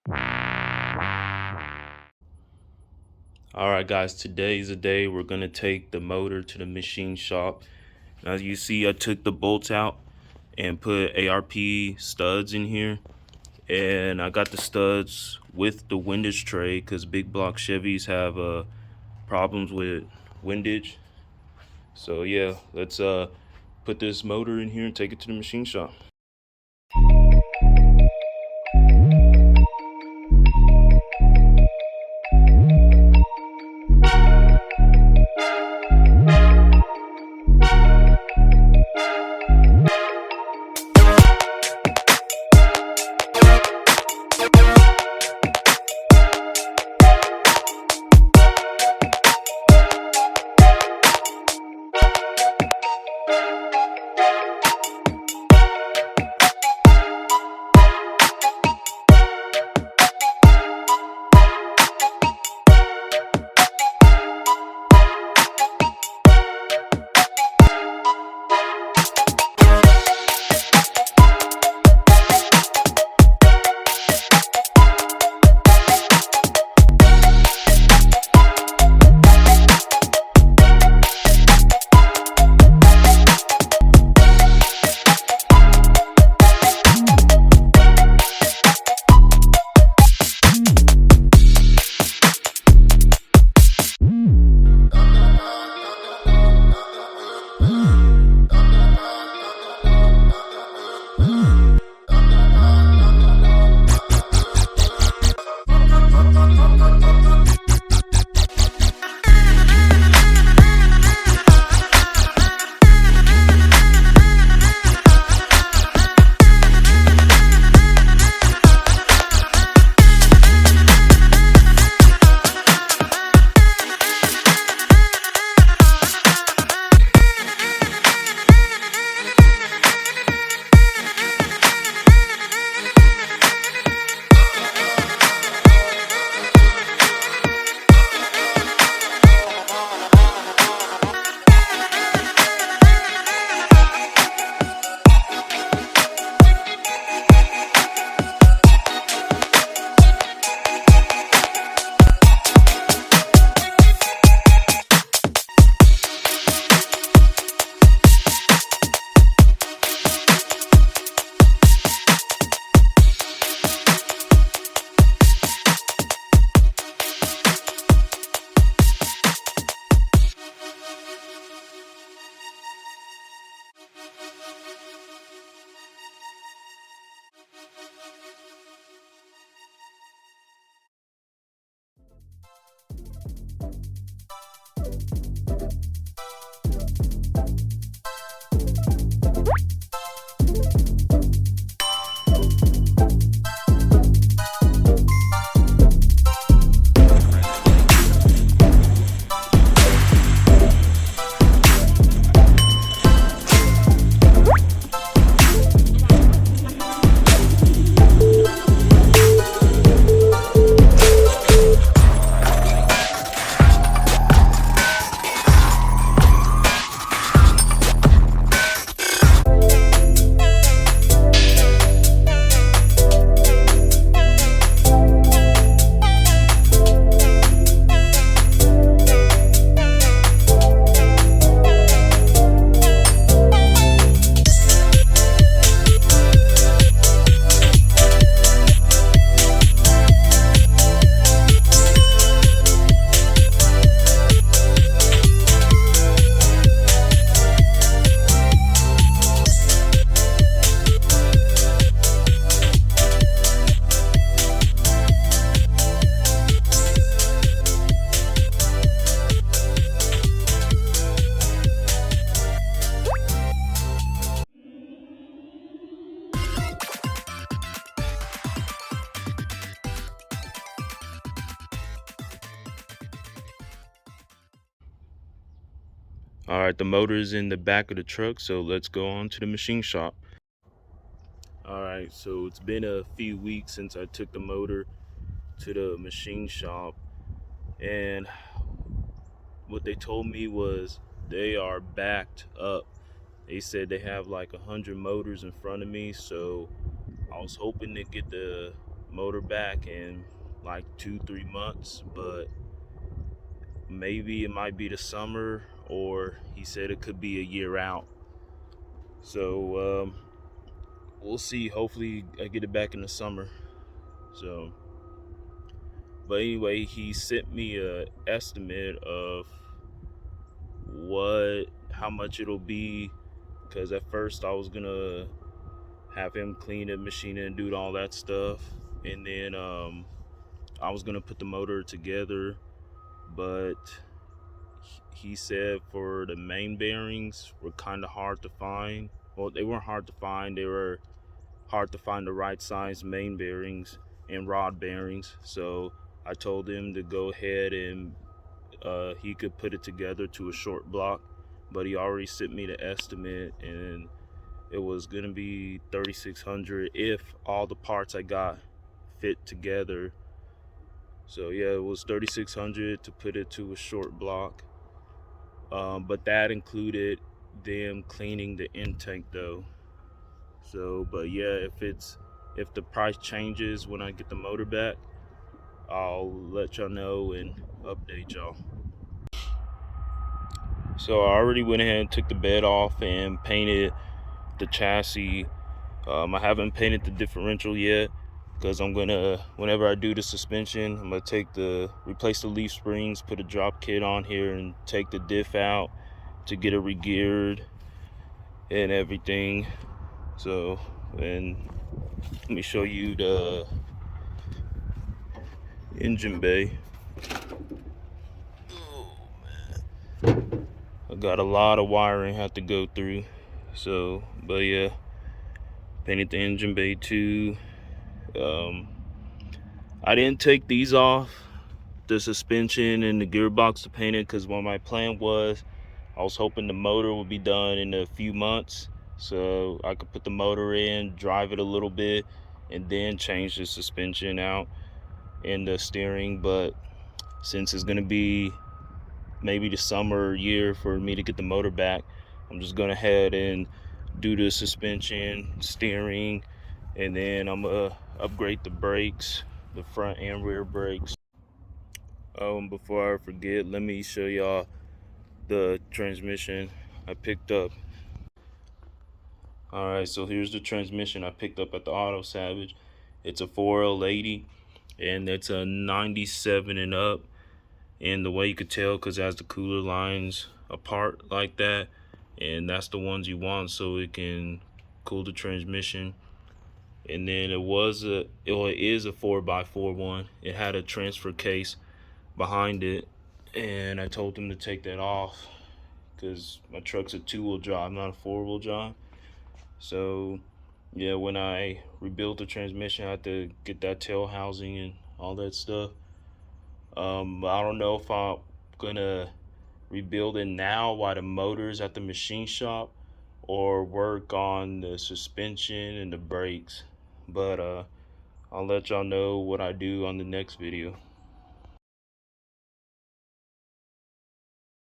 Alright guys, today's the day we're gonna take the motor to the machine shop. As you see, I took the bolts out and put ARP studs in here, and I got the studs with the windage tray because big block Chevys have problems with windage. So yeah, let's put this motor in here and take it to the machine shop. All right, the motor is in the back of the truck, so let's go on to the machine shop. All right, so it's been a few weeks since I took the motor to the machine shop, and what they told me was they are backed up. They said they have like 100 motors in front of me, so I was hoping to get the motor back in like 2-3 months, but maybe it might be the summer, or he said it could be a year out. So we'll see. Hopefully I get it back in the summer. So, but anyway, he sent me a estimate of how much it'll be, because at first I was gonna have him clean the machine and do all that stuff, and then I was gonna put the motor together, but he said for the main bearings were kind of hard to find. Well, they weren't hard to find, they were hard to find the right size main bearings and rod bearings. So I told him to go ahead and he could put it together to a short block, but he already sent me the estimate, and it was gonna be $3,600 if all the parts I got fit together. So yeah, it was $3,600 to put it to a short block, but that included them cleaning the intake though. So, but yeah, if the price changes when I get the motor back, I'll let y'all know and update y'all. So I already went ahead and took the bed off and painted the chassis. I haven't painted the differential yet, because I'm gonna, whenever I do the suspension, I'm gonna replace the leaf springs, put a drop kit on here, and take the diff out to get it regeared and everything. So, and let me show you the engine bay. Oh man, I got a lot of wiring I have to go through. So, but yeah, painted the engine bay too. I didn't take these off, the suspension and the gearbox, to paint it, because what my plan was, I was hoping the motor would be done in a few months, so I could put the motor in, drive it a little bit, and then change the suspension out and the steering. But since it's gonna be maybe the summer or year for me to get the motor back, I'm just gonna head and do the suspension, steering, and then I'm gonna upgrade the brakes, the front and rear brakes. Before I forget, let me show y'all the transmission I picked up. Alright, so here's the transmission I picked up at the Auto Savage. It's a 4L80, and it's a 97 and up. And the way you could tell, because it has the cooler lines apart like that, and that's the ones you want so it can cool the transmission. And then it is a 4x4 one. It had a transfer case behind it, and I told them to take that off because my truck's a 2-wheel drive, not a 4-wheel drive. So yeah, when I rebuilt the transmission, I had to get that tail housing and all that stuff. I don't know if I'm gonna rebuild it now while the motor's at the machine shop, or work on the suspension and the brakes. But I'll let y'all know what I do on the next video.